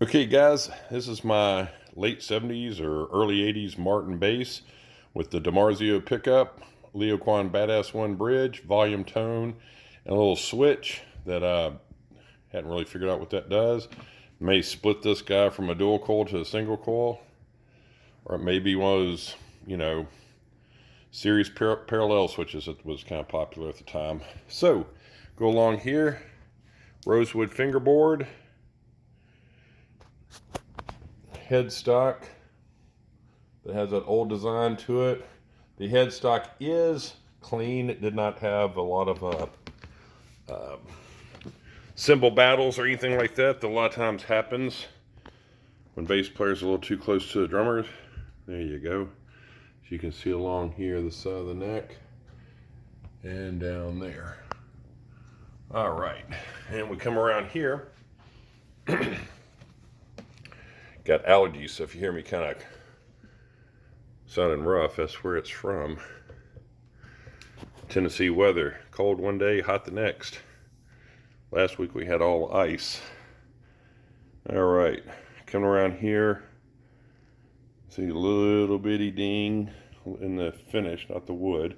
Okay guys, this is my late 70s or early 80s Martin bass with the DiMarzio pickup, Leoquan Badass 1 bridge, volume tone, and a little switch that I hadn't really figured out what that does. May split this guy from a dual coil to a single coil, or it may be one of those, series parallel switches that was kind of popular at the time. So, go along here, rosewood fingerboard, headstock that has that old design to it. The headstock is clean. It did not have a lot of cymbal battles or anything like that a lot of times happens when bass players are a little too close to the drummers. There you go. So you can see along here the side of the neck and down there. All right, and we come around here. Got allergies, so if you hear me kind of sounding rough, that's where it's from. Tennessee weather, cold one day, hot the next. Last week we had all ice. All right, coming around here, see a little bitty ding in the finish, not the wood.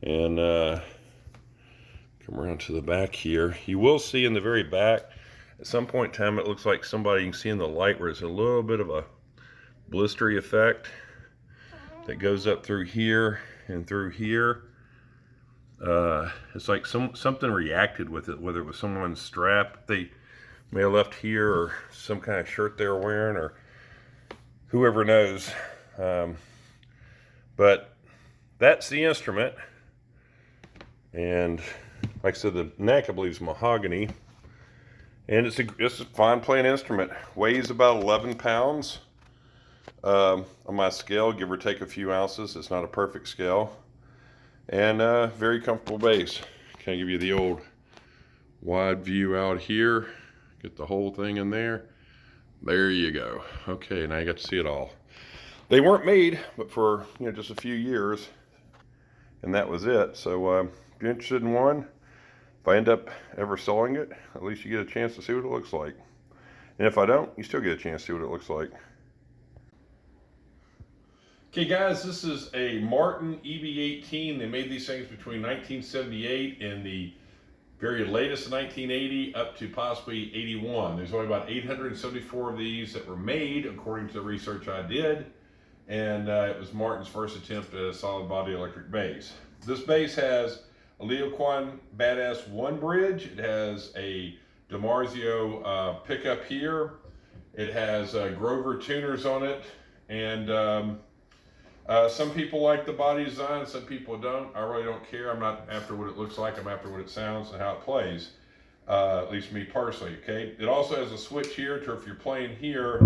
And come around to the back here. You will see in the very back, at some point in time, it looks like somebody, you can see in the light where it's a little bit of a blistery effect that goes up through here and through here. It's like something reacted with it, whether it was someone's strap they may have left here, or some kind of shirt they were wearing, or whoever knows. But that's the instrument. And like I said, the neck, I believe, is mahogany. And it's a fine playing instrument. Weighs about 11 pounds on my scale, give or take a few ounces. It's not a perfect scale. And very comfortable bass. Can I give you the old wide view out here? Get the whole thing in there. There you go. Okay, now you got to see it all. They weren't made, but for just a few years, and that was it. So if you're interested in one, if I end up ever selling it, at least you get a chance to see what it looks like. And if I don't, you still get a chance to see what it looks like. Okay guys, this is a Martin EB-18. They made these things between 1978 and the very latest 1980 up to possibly 81. There's only about 874 of these that were made according to the research I did. And it was Martin's first attempt at a solid body electric bass. This bass has a Leoquan Badass 1 bridge. It has a DiMarzio pickup here. It has Grover tuners on it. And some people like the body design, some people don't. I really don't care. I'm not after what it looks like. I'm after what it sounds and how it plays. At least me personally, okay? It also has a switch here to if you're playing here,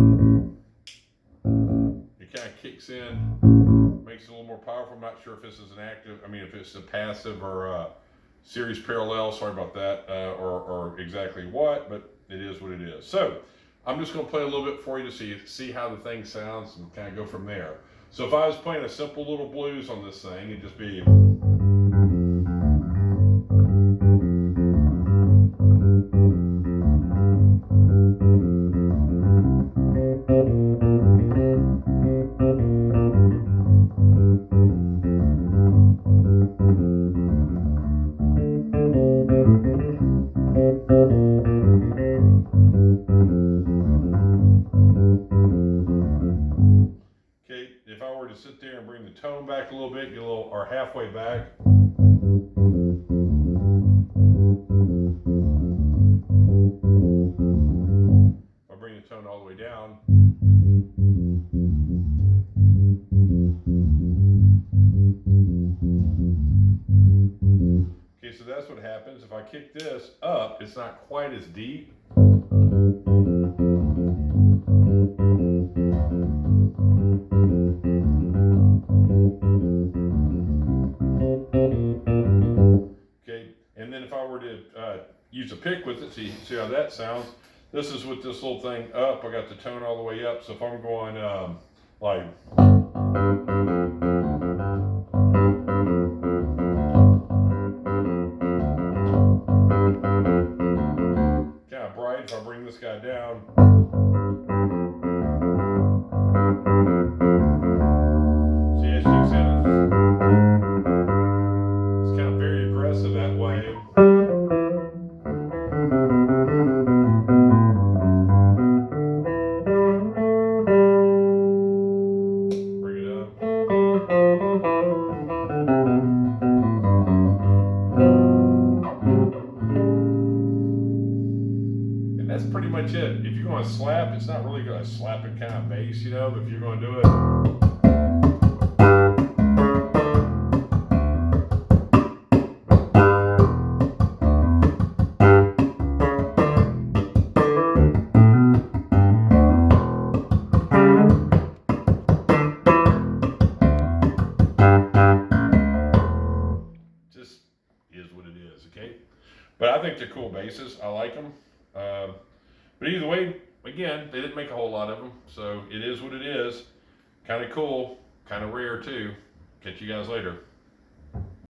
it kind of kicks in, makes it a little more powerful. I'm not sure if this is an active, if it's a passive or a series parallel, sorry about that, or exactly what, but it is what it is. So I'm just going to play a little bit for you to see how the thing sounds and kind of go from there. So if I was playing a simple little blues on this thing, it'd just be. If I were to sit there and bring the tone back a little bit, get a little, or halfway back. If I bring the tone all the way down. Okay, so that's what happens. If I kick this up, it's not quite as deep. And then if I were to use a pick with it, see how that sounds. This is with this little thing up. I got the tone all the way up. So if I'm going like. Kind of bright. If I bring this guy down. down. See, as you can see, it's kind of very aggressive that way. Bring it up. And that's pretty much it. If you're going to slap, it's not really going to slapping kind of bass, you know, but if you're going to do it. Just is what it is, okay? But I think they're cool basses. I like them. But either way, again, they didn't make a whole lot of them, so it is what it is. Kind of cool, kind of rare too. Catch you guys later.